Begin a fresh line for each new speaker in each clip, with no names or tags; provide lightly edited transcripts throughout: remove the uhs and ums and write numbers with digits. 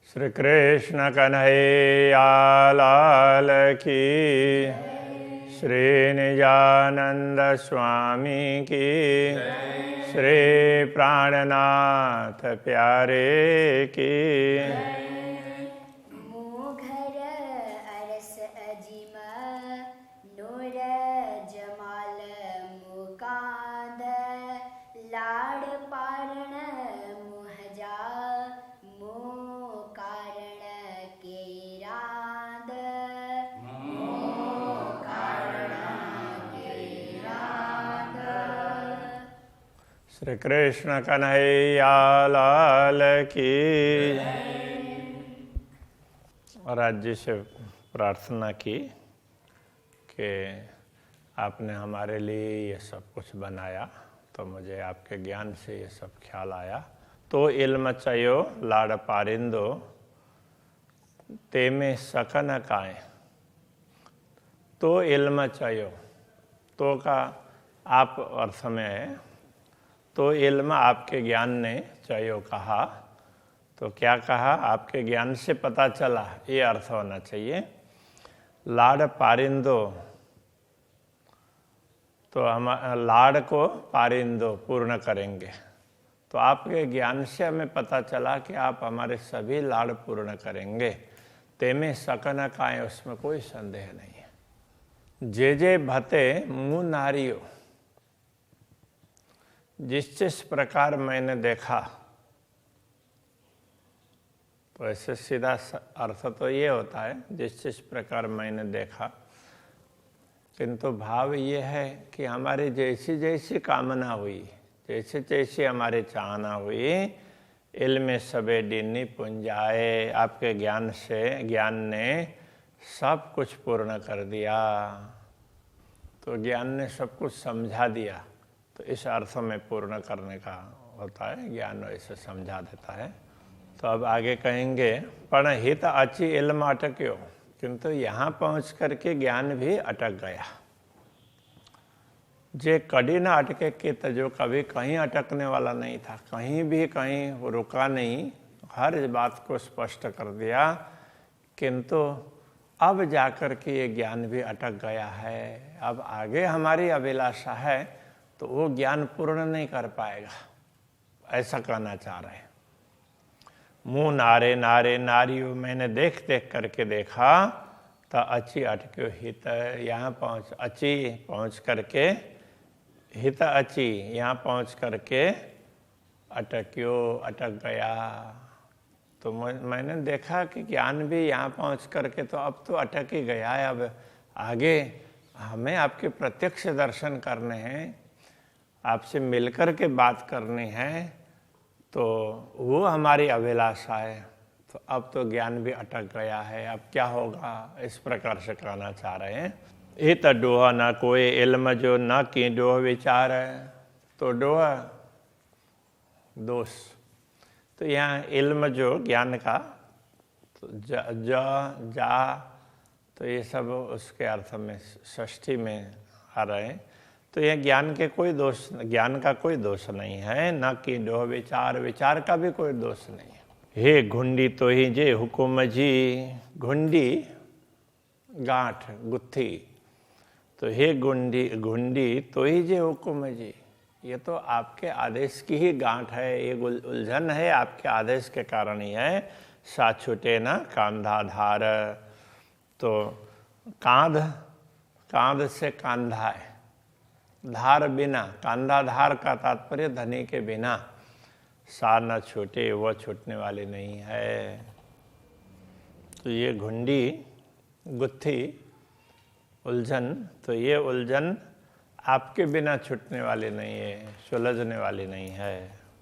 श्री कृष्ण कन्हैया लाल की, श्री निजानंद स्वामी की, श्री प्राणनाथ प्यारे की।
मोघर अरस अजिम नूर जमाल मुकांद लाड़ पारण मुहजा कारण के रांद
श्री कृष्ण कन्हैया लाल की। और आज जी से प्रार्थना की कि आपने हमारे लिए ये सब कुछ बनाया, तो मुझे आपके ज्ञान से ये सब ख्याल आया। तो इल्म चयो लाड़ पारिंदो ते में सकन काए। तो इल्म चयो, तो का आप अर्थ में है। तो इल्म आपके ज्ञान ने चयो कहा, तो क्या कहा? आपके ज्ञान से पता चला, ये अर्थ होना चाहिए। लाड़ पारिंदो, तो हम लाड़ को पारिंदो पूर्ण करेंगे। तो आपके ज्ञान से हमें पता चला कि आप हमारे सभी लाड़ पूर्ण करेंगे। तेमें सकन काए, उसमें कोई संदेह नहीं है। जे जे भते मुँह नारियो, जिस प्रकार मैंने देखा, तो ऐसे सीधा अर्थ तो ये होता है जिस प्रकार मैंने देखा, किंतु भाव ये है कि हमारी जैसी जैसी कामना हुई, जैसे जैसी हमारी चाहना हुई, इल्म सबे डिन्नी पुंजाए, आपके ज्ञान से ज्ञान ने सब कुछ पूर्ण कर दिया। तो ज्ञान ने सब कुछ समझा दिया, तो इस अर्थ में पूर्ण करने का होता है, ज्ञान ऐसे समझा देता है। तो अब आगे कहेंगे, पण हित अची इल्म अटक्यो, किंतु यहाँ पहुँच करके ज्ञान भी अटक गया। जे कड़ी ना अटके कि तो जो कभी कहीं अटकने वाला नहीं था, कहीं भी कहीं रुका नहीं, हर बात को स्पष्ट कर दिया, किंतु अब जाकर के ये ज्ञान भी अटक गया है। अब आगे हमारी अभिलाषा है तो वो ज्ञान पूर्ण नहीं कर पाएगा, ऐसा कहना चाह रहे हैं। मुँह नारे नारे नारियों, मैंने देख देख करके देखा, तो अची अटक्यो हित, यहाँ पहुँच अची पहुँच करके, हित अची यहाँ पहुँच करके अटक्यो अटक गया। तो मैंने देखा कि ज्ञान भी यहाँ पहुँच करके तो अब तो अटक ही गया है। अब आगे हमें आपके प्रत्यक्ष दर्शन करने हैं, आपसे मिलकर के बात करनी है, तो वो हमारी अभिलाषा है। तो अब तो ज्ञान भी अटक गया है, अब क्या होगा, इस प्रकार से कहना चाह रहे हैं। ये तो डोह न कोई इल्म जो न की डोह विचार है। तो डोह दोष, तो यहाँ इल्म जो ज्ञान का, तो जा, तो ये सब उसके अर्थ में षष्ठी में आ रहे हैं। तो यह ज्ञान के कोई दोष, ज्ञान का कोई दोष नहीं है, न कि डोह विचार, विचार का भी कोई दोष नहीं है। हे घुंडी तो ही जे हुकुम जी, घुंडी गांठ गुत्थी, तो हे घुंडी तो ही जे हुकुम जी, ये तो आपके आदेश की ही गांठ है, ये उलझन है आपके आदेश के कारण ही है। सा छूटे न कांधा धार, तो कांध से कांधा है, धार बिना, कांधा धार का तात्पर्य धनी के बिना। सा न छूटे, वह छूटने वाली नहीं है। तो ये घुंडी गुत्थी उलझन, तो ये उलझन आपके बिना छूटने वाली नहीं है, सुलझने वाली नहीं है।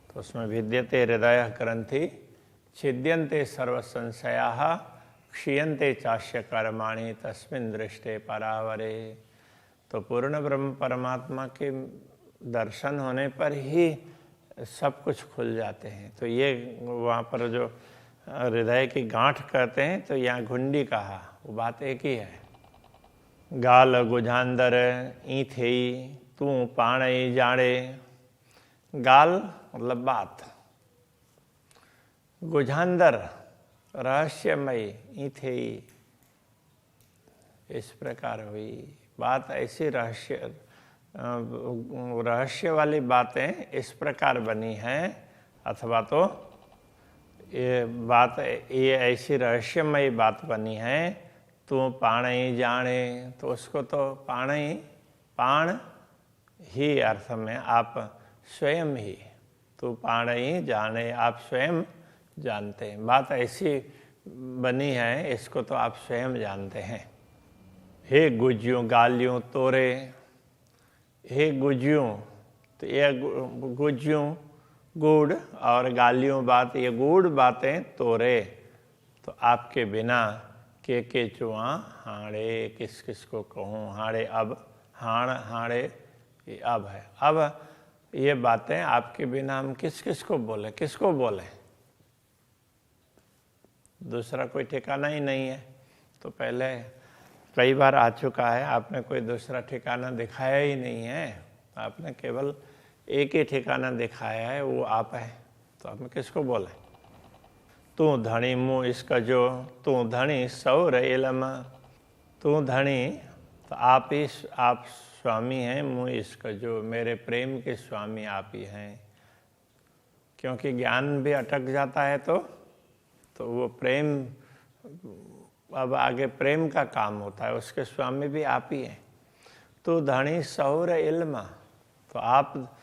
तो उसमें विद्यते हृदय ग्रंथि छिद्यन्ते सर्व संशयाः क्षीयन्ते चास्य कर्माणि तस्मिन् दृष्टे परावरे। तो पूर्ण ब्रह्म परमात्मा के दर्शन होने पर ही सब कुछ खुल जाते हैं। तो ये वहाँ पर जो हृदय की गांठ कहते हैं, तो यहाँ घुंडी कहा, वो बात एक ही है। गाल गुझांदर ई थे तू पाण ही जाने, गाल मतलब बात, गुझांदर रहस्यमयी इथेई, इस प्रकार हुई बात। ऐसी रहस्य वाली बातें इस प्रकार बनी हैं, अथवा तो ये ऐसी रहस्यमयी बात बनी है। तू पाण ही जाने, तो उसको तो पाण ही अर्थ में आप स्वयं ही, तू पाण ही जाने, आप स्वयं जानते हैं। बात ऐसी बनी है, इसको तो आप स्वयं जानते हैं। हे गुज्यों गालियों तोरे, हे गुज्यों, तो ये गुज्यों गूढ़ और गालियों बात, ये गूढ़ बातें तोरे, तो आपके बिना के चुआ हाड़े, किस किस को कहूँ। हाड़े अब, हाड़े ये अब है। अब ये बातें आपके बिना हम किस किस को बोले, किसको बोले, दूसरा कोई ठिकाना ही नहीं है। तो पहले कई बार आ चुका है, आपने कोई दूसरा ठिकाना दिखाया ही नहीं है, आपने केवल एक ही ठिकाना दिखाया है, वो आप है। तो आप किसको बोले। तू धनी मुँह इसका जो, तू धनी सौर इलम, तू धनी, तो आप स्वामी हैं, मुँह इसका जो, मेरे प्रेम के स्वामी आप ही हैं। क्योंकि ज्ञान भी अटक जाता है तो वो प्रेम, अब आगे प्रेम का काम होता है, उसके स्वामी भी आप ही हैं। तो धनी सहूर इल्म, तो आप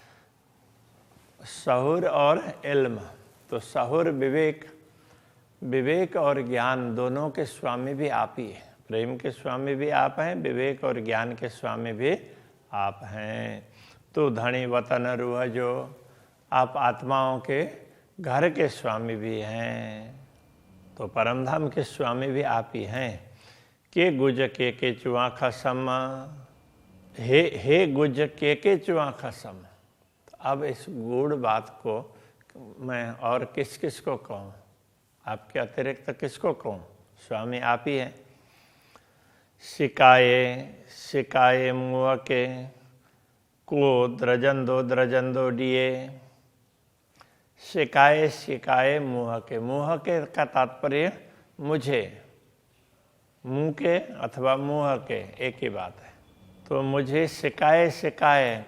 सहूर और इल्म, तो सहूर विवेक और ज्ञान दोनों के स्वामी भी आप ही हैं। प्रेम के स्वामी भी आप हैं, विवेक और ज्ञान के स्वामी भी आप हैं। तो धनी वतन रूह जो, आप आत्माओं के घर के स्वामी भी हैं, तो परमधाम के स्वामी भी आप ही हैं। के गुज के चुआ खसम, हे गुज के चुआ खसम। तो अब इस गूढ़ बात को मैं और किस किस को कहूँ, आपके अतिरिक्त किसको कहूँ, स्वामी आप ही हैं। सिकाए मुँह के को द्रजन दो डिये, सिकाए मुँह के का तात्पर्य मुझे, मुँह के अथवा मुँह के एक ही बात है। तो मुझे सिकाए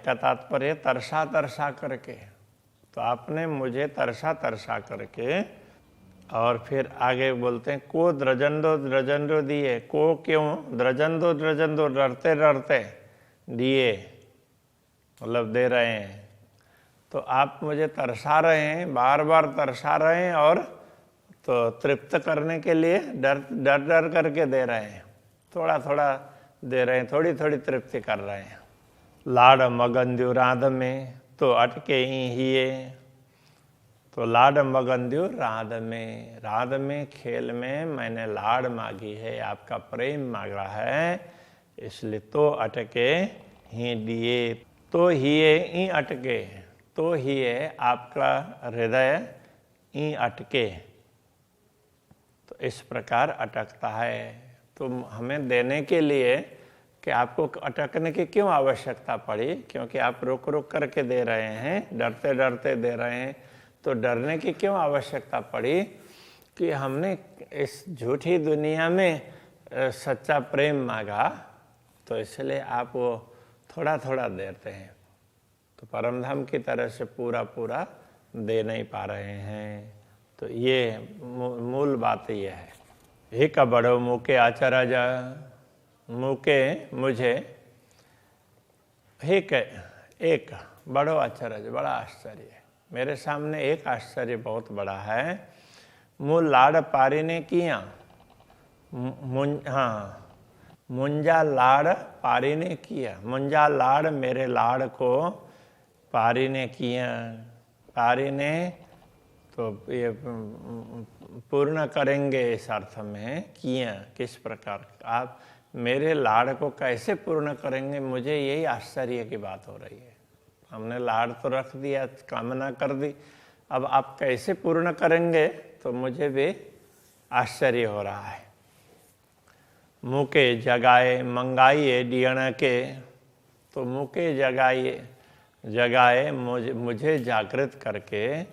का तात्पर्य तरसा करके, तो आपने मुझे तरसा करके, और फिर आगे बोलते हैं को द्रजन दो दिए। को क्यों, द्रजन दो डरते दिए, मतलब दे रहे हैं। तो आप मुझे तरसा रहे हैं, बार बार तरसा रहे हैं, और तो तृप्त करने के लिए डर करके दे रहे हैं, थोड़ा दे रहे हैं, थोड़ी तृप्ति कर रहे हैं। लाड मगंद्यु राध में, तो अटके ही, तो लाड मगंद्यु राध में खेल में मैंने लाड मांगी है, आपका प्रेम मांगा है, इसलिए तो अटके ही दिए। तो ही अटके, तो ही आपका हृदय ही अटके, तो इस प्रकार अटकता है। तो हमें देने के लिए कि आपको अटकने की क्यों आवश्यकता पड़ी, क्योंकि आप रुक करके दे रहे हैं, डरते दे रहे हैं। तो डरने की क्यों आवश्यकता पड़ी कि हमने इस झूठी दुनिया में सच्चा प्रेम मांगा, तो इसलिए आप वो थोड़ा देते हैं। तो परमधाम की तरह से पूरा दे नहीं पा रहे हैं। तो ये मूल बात ये है। हे का बड़ो मुके आचार्य मुके मुझे, एक बड़ो आचार्य, बड़ा आश्चर्य, मेरे सामने एक आश्चर्य बहुत बड़ा है। मूल लाड़ पारी ने किया, मुंजा लाड़ पारी ने किया, मुंजा लाड़ मेरे लाड़ को पारी ने किया। पारी ने तो ये पूर्ण करेंगे इस अर्थ में, किया किस प्रकार, आप मेरे लाड़ को कैसे पूर्ण करेंगे, मुझे यही आश्चर्य की बात हो रही है। हमने लाड़ तो रख दिया, कामना कर दी, अब आप कैसे पूर्ण करेंगे, तो मुझे भी आश्चर्य हो रहा है। मुके जगाए मंगाइए डियण के, तो मुके जगाए मुझे जागृत करके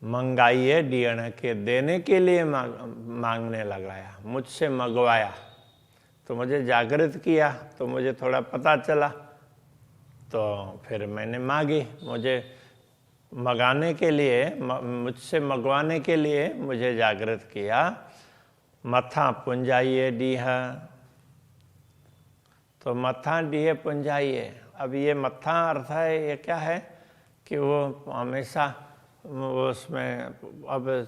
मंगाइए डियण के, देने के लिए मांगने लगाया, मुझसे मंगवाया। तो मुझे जागृत किया, तो मुझे थोड़ा पता चला, तो फिर मैंने मांगी। मुझे मंगाने के लिए, मुझसे मंगवाने के लिए मुझे जागृत किया। मथा पुंजाइए डीह, तो मथा डीह पुंजाइए। अब ये मथा अर्थ है, ये क्या है कि वो हमेशा उसमें अब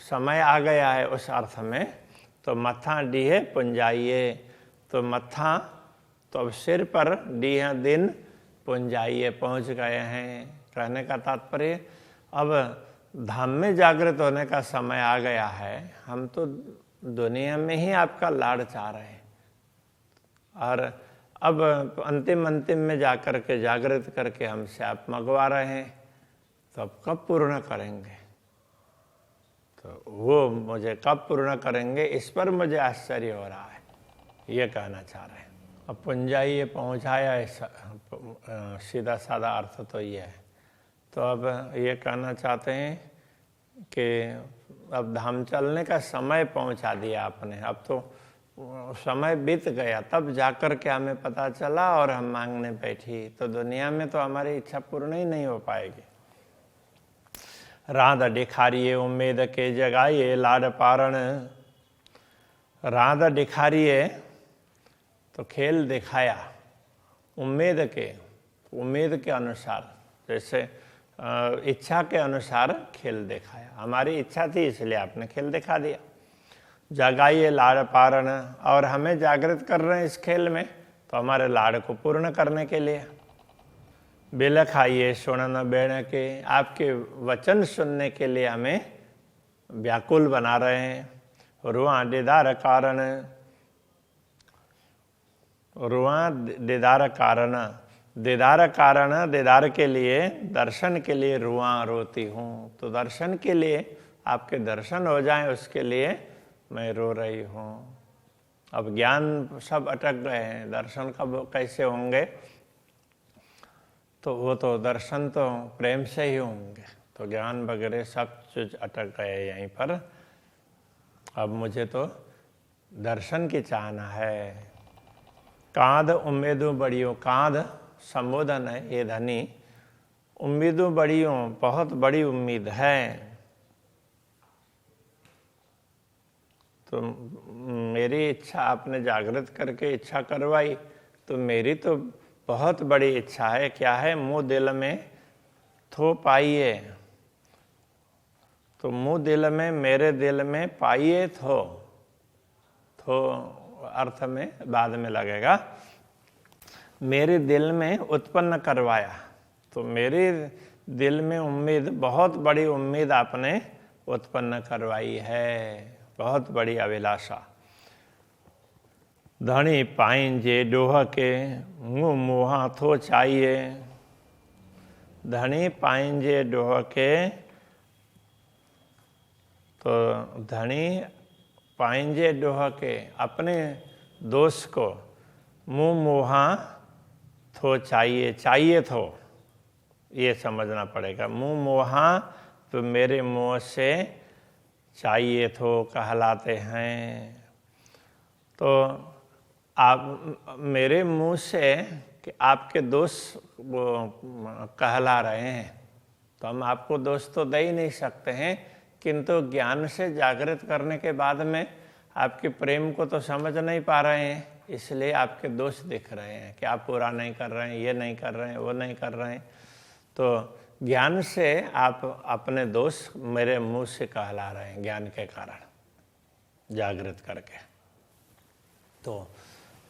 समय आ गया है उस अर्थ में। तो मथा डीह पुंजाइए, तो मथा तो अब सिर पर, डीह दिन, पुंजाइए पहुंच गए हैं। कहने का तात्पर्य अब धाम में जागृत होने का समय आ गया है। हम तो दुनिया में ही आपका लाड़ चाह रहे हैं, और अब अंतिम में जाकर के जागृत करके हमसे आप मंगवा रहे हैं, तो अब कब पूर्ण करेंगे? तो वो मुझे कब पूर्ण करेंगे, इस पर मुझे आश्चर्य हो रहा है, ये कहना चाह रहे हैं। अब पुंजाइए पहुँचाया, सीधा साधा अर्थ तो ये है। तो अब ये कहना चाहते हैं कि अब धाम चलने का समय पहुंचा दिया आपने। अब तो समय बीत गया, तब जाकर के हमें पता चला और हम मांगने बैठी। तो दुनिया में तो हमारी इच्छा पूर्ण ही नहीं हो पाएगी। राध दिखारिए उम्मीद के जगाइए लाड पारण। राध दिखारिए तो खेल दिखाया, उम्मीद के अनुसार, जैसे इच्छा के अनुसार खेल दिखाया। हमारी इच्छा थी इसलिए आपने खेल दिखा दिया। जगाइए लाड़ पारण, और हमें जागृत कर रहे हैं इस खेल में, तो हमारे लाड़ को पूर्ण करने के लिए। बिल खाइए सुनन बेण के, आपके वचन सुनने के लिए हमें व्याकुल बना रहे हैं। रुआ दीदार कारण, रुआ दीदार कारण, दीदार के लिए, दर्शन के लिए रुआ रोती हूँ। तो दर्शन के लिए, आपके दर्शन हो जाएं उसके लिए मैं रो रही हूँ। अब ज्ञान सब अटक गए हैं, दर्शन कब कैसे होंगे? तो वो तो दर्शन तो प्रेम से ही होंगे। तो ज्ञान वगैरह सब चीज अटक गए यहीं पर। अब मुझे तो दर्शन की चाहना है। कांध उम्मीदों बड़ियों, कांध संबोधन है ये धनी, उम्मीदों बड़ियों, बहुत बड़ी उम्मीद है। तो मेरी इच्छा आपने जागृत करके इच्छा करवाई, तो मेरी तो बहुत बड़ी इच्छा है। क्या है? मुँह दिल में थो पाइए, तो मुँह दिल में, मेरे दिल में पाइए थो अर्थ में बाद में लगेगा। मेरे दिल में उत्पन्न करवाया, तो मेरे दिल में उम्मीद, बहुत बड़ी उम्मीद आपने उत्पन्न करवाई है, बहुत बड़ी अभिलाषा। धनी पाइंजे डोह के, मुँह मुहा थो चाहिए। धनी पाइंजे डोह के, तो धनी पाइंजे डोह के, अपने दोष को मुँह मुहा थो चाहिए, चाहिए थो, ये समझना पड़ेगा। मुँह मुहा तो मेरे मुँह से चाहिए थो कहलाते हैं। तो आप मेरे मुँह से कि आपके दोस्त वो कहला रहे हैं, तो हम आपको दोस्त तो दे ही नहीं सकते हैं, किंतु ज्ञान से जागृत करने के बाद में आपके प्रेम को तो समझ नहीं पा रहे हैं, इसलिए आपके दोष दिख रहे हैं कि आप पूरा नहीं कर रहे हैं, ये नहीं कर रहे हैं, वो नहीं कर रहे हैं। तो ज्ञान से आप अपने दोष मेरे मुंह से कहला रहे हैं, ज्ञान के कारण जागृत करके। तो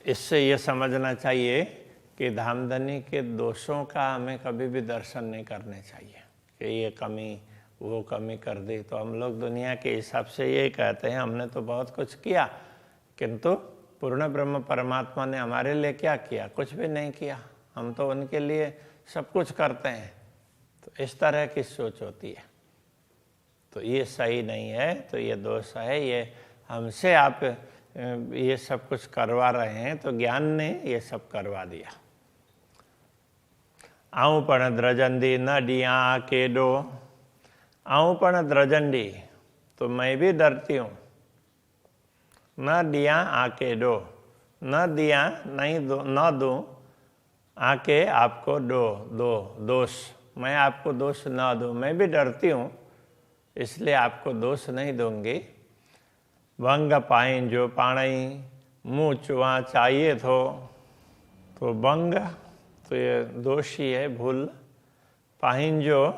इससे ये समझना चाहिए कि धामधनी के दोषों का हमें कभी भी दर्शन नहीं करने चाहिए कि ये कमी, वो कमी कर दी। तो हम लोग दुनिया के हिसाब से ये कहते हैं हमने तो बहुत कुछ किया, किंतु पूर्ण ब्रह्म परमात्मा ने हमारे लिए क्या किया? कुछ भी नहीं किया। हम तो उनके लिए सब कुछ करते हैं। तो इस तरह की सोच होती है, तो ये सही नहीं है। तो ये दोष है, ये हमसे आप ये सब कुछ करवा रहे हैं, तो ज्ञान ने ये सब करवा दिया। आऊं पण द्रजंदी न डिया केडो, आऊँ पण द्रजंडी, तो मैं भी डरती हूँ। न दिया आके दो, न दिया नहीं दो, न दूँ आके आपको दो दोष, मैं आपको दोष न दूँ, मैं भी डरती हूँ इसलिए आपको दोष नहीं दूंगी। भंग पाइन जो पाणई, मुँह चुआ चाहिए तो भंग तो ये दोषी है, भूल। पाइन जो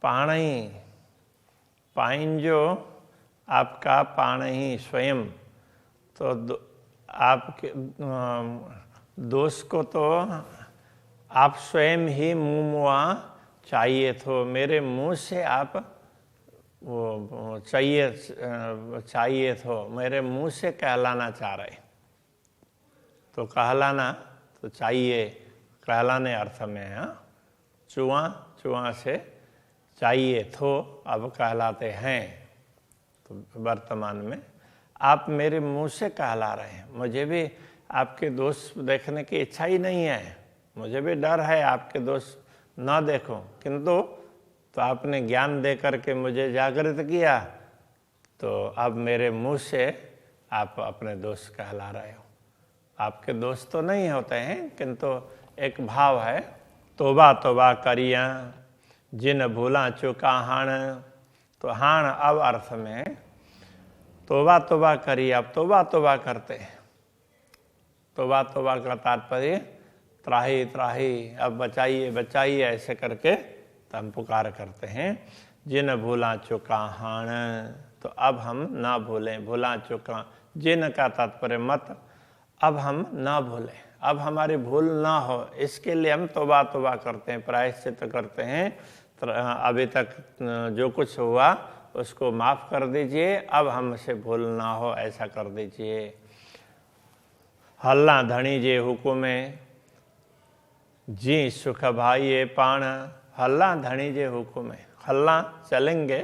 पाणई, पाइन जो आपका पाणई स्वयं, तो आपके दोष को तो आप स्वयं ही मुँह मुआ चाहिए तो, मेरे मुँह से आप वो चाहिए तो, मेरे मुँह से कहलाना चाह रहे। तो कहलाना तो चाहिए, कहलाने अर्थ में है। चुआ से चाहिए तो अब कहलाते हैं। तो वर्तमान में आप मेरे मुंह से कहला रहे हैं। मुझे भी आपके दोष देखने की इच्छा ही नहीं है, मुझे भी डर है आपके दोष न देखूं, किंतु तो आपने ज्ञान दे करके मुझे जागृत किया, तो अब मेरे मुंह से आप अपने दोष कहला रहे हो। आपके दोष तो नहीं होते हैं, किंतु एक भाव है, तोबा तोबा करिया जिन भूला चुका हाण। तो हाण अब अर्थ में तोबा तोबा करिए, अब तोबा तोबा करते हैं। तोबा तोबा का तात्पर्य त्राही त्राही, अब बचाइए बचाइए ऐसे करके तो हम पुकार करते हैं। जिन भूला चुका हाण, तो अब हम ना भूलें। भूला चुका, जिन का तात्पर्य मत, अब हम ना भूलें, अब हमारी भूल ना हो, इसके लिए हम तौबा तौबा करते हैं, प्रायश्चित करते हैं। अभी तक जो कुछ हुआ उसको माफ़ कर दीजिए, अब हमसे भूल ना हो ऐसा कर दीजिए। हल्ला धनी जे हुकुमे, जी सुख भाई ये पाण। हल्ला धनी जे हुकुमे, हल्ला चलेंगे,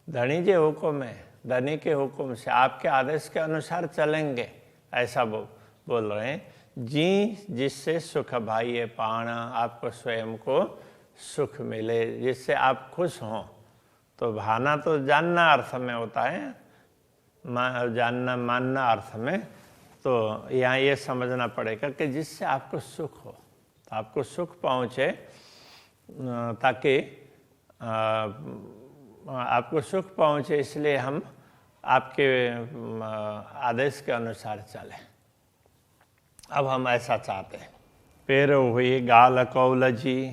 धनी जे हुकुमे, धनी के हुक्म से, आपके आदेश के अनुसार चलेंगे, ऐसा बोल रहे हैं। जी जिससे सुख भाई ये पाण, आपको स्वयं को सुख मिले, जिससे आप खुश हों। तो भाना तो जानना अर्थ में होता है, जानना मानना अर्थ में। तो यहाँ ये समझना पड़ेगा कि जिससे आपको सुख हो, तो आपको सुख पहुँचे, ताकि आपको सुख पहुँचे, इसलिए हम आपके आदेश के अनुसार चलें। अब हम ऐसा चाहते हैं। पेरो हुई गाल कौलजी,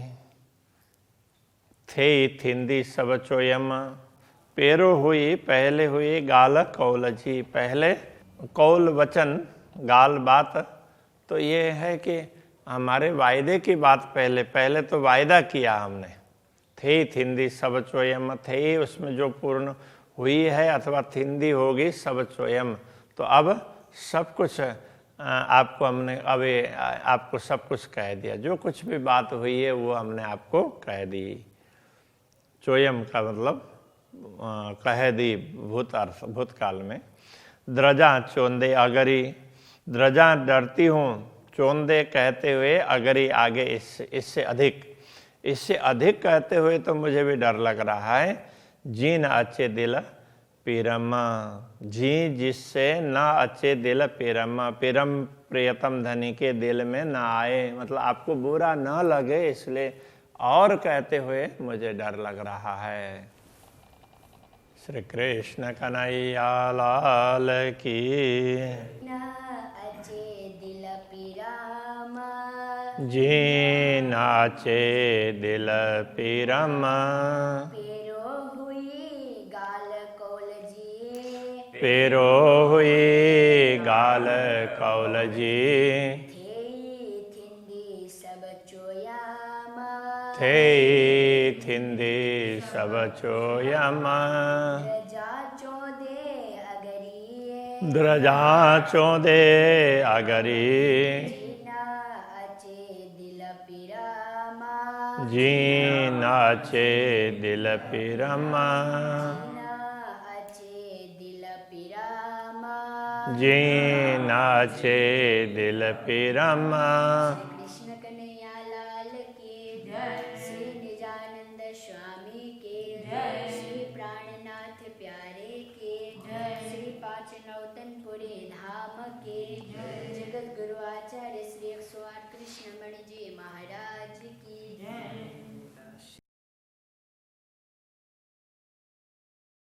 थे थिंदी सब चोयम। पेरो हुई पहले हुई गाल कौलजी, पहले कौल वचन, गाल बात, तो ये है कि हमारे वायदे की बात पहले तो वायदा किया हमने। थे थिंदी सब चोयम, थे उसमें जो पूर्ण हुई है अथवा थिंदी होगी सब चोयम, तो अब सब कुछ आपको हमने अभी आपको सब कुछ कह दिया, जो कुछ भी बात हुई है वो हमने आपको कह दी। चोयम का मतलब कह दी भूतकाल में। द्रजा चोंदे अगरी, द्रजा डरती हूँ, चोंदे कहते हुए, अगरी आगे इससे अधिक कहते हुए तो मुझे भी डर लग रहा है। जी न अच्छे दिल पीरमा, जी जिससे ना अच्छे दिल पीरमा, पीरम प्रियतम धनी के दिल में ना आए, मतलब आपको बुरा ना लगे, इसलिए और कहते हुए मुझे डर लग रहा है। श्री कृष्ण कन्हैया लाल की।
ना अच्छे दिल पीरामा,
जी नाचे दिल पीरमा।
पेरो हुई गाल कौलजी,
पेरो हुई गाल कौलजी।
थे थिंदी सब चोयामा,
थे थिंदी सब चोयमा।
द्रजा चोदे अगरी,
द्रजा चोदे अगरी।
जीना अच्छे दिल पीरामा,
जी नाचे दिल पीरमा।
जीना अच्छे दिल पीरामा।
जी नाचे दिल पीरमा।
श्री कृष्ण कन्हैया लाल की जय, श्री निजानंद स्वामी के की जगत गुरु आचार्य श्री 108 कृष्णमणि जी महाराज